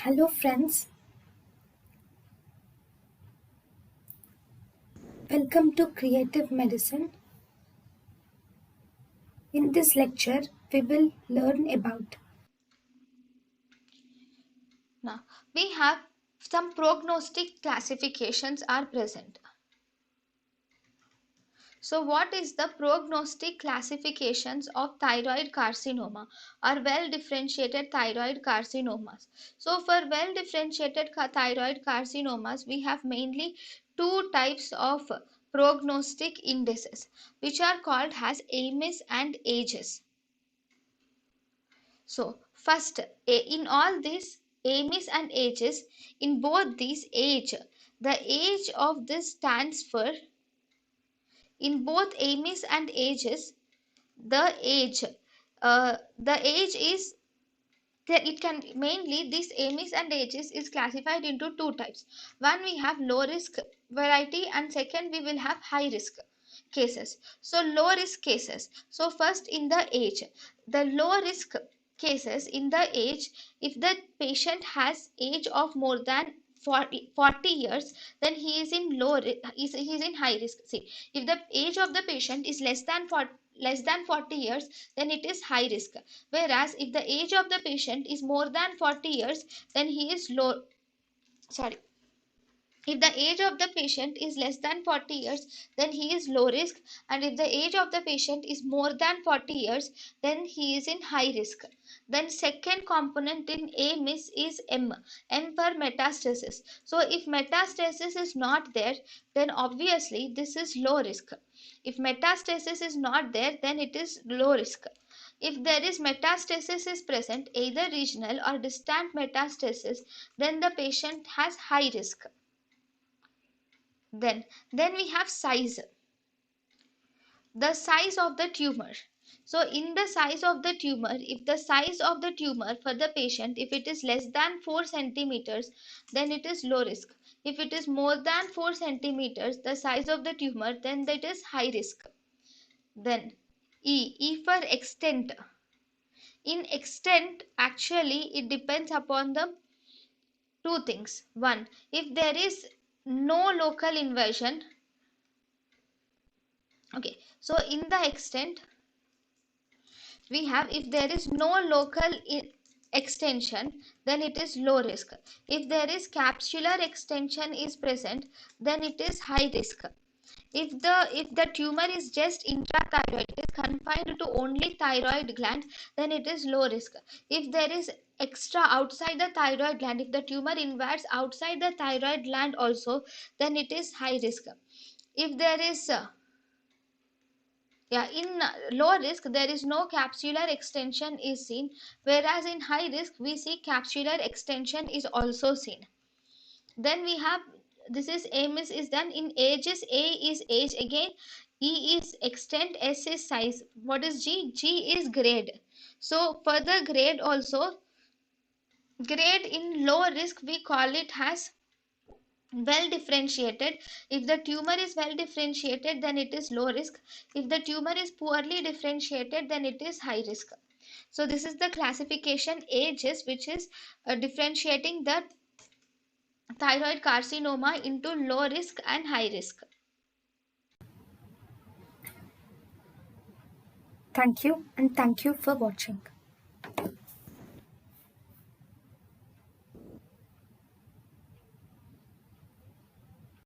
Hello, friends. Welcome to Creative Medicine. In this lecture, we will learn about Now, we have some prognostic classifications are present. So, what is the prognostic classifications of thyroid carcinoma or well differentiated thyroid carcinomas? So, for well differentiated thyroid carcinomas, we have mainly two types of prognostic indices, which are called as AMIS and AGES. So, first, in all these AMIS and ages, in both these age, the age of this stands for, in both AMIS and ages, the age, is that it can mainly this AMIS and ages is classified into two types. One we have low risk variety and second we will have high risk cases. So low risk cases. So first in the age, the low risk cases in the age, if the patient has age of more than 40 years, then he is in he is in high risk. See, if the age of the patient is less than 40 years, then it is high risk. Whereas if the age of the patient is more than 40 years, then he is low, sorry, if the age of the patient is less than 40 years, then he is low risk, and if the age of the patient is more than 40 years, then he is in high risk. Then second component in AMIS is M for metastasis. So if metastasis is not there, then obviously this is low risk. If metastasis is not there, then it is low risk. If there is metastasis is present, either regional or distant metastasis, then the patient has high risk. Then we have size, the size of the tumor. So in the size of the tumor, if the size of the tumor for the patient, if it is less than 4 centimeters, then it is low risk. If it is more than 4 centimeters the size of the tumor, then that is high risk. Then E for extent. In extent, actually it depends upon the two things. One, if there is no local invasion. Okay, so in the extent we have, if there is no local extension, then it is low risk. If there is capsular extension is present, then it is high risk. If the tumor is just intrathyroid, it is confined to only thyroid gland, then it is low risk. If there is extra outside the thyroid gland, if the tumor invades outside the thyroid gland also, then it is high risk. If there is in low risk there is no capsular extension is seen, whereas in high risk we see capsular extension is also seen. Then we have, this is AMIS is done in ages. A is age again, E is extent, S is size. What is G? G is grade. So for the grade also, grade in low risk we call it as well differentiated. If the tumor is well differentiated, then it is low risk. If the tumor is poorly differentiated, then it is high risk. So this is the classification ages, which is differentiating the thyroid carcinoma into low risk and high risk. thank you and thank you for watching.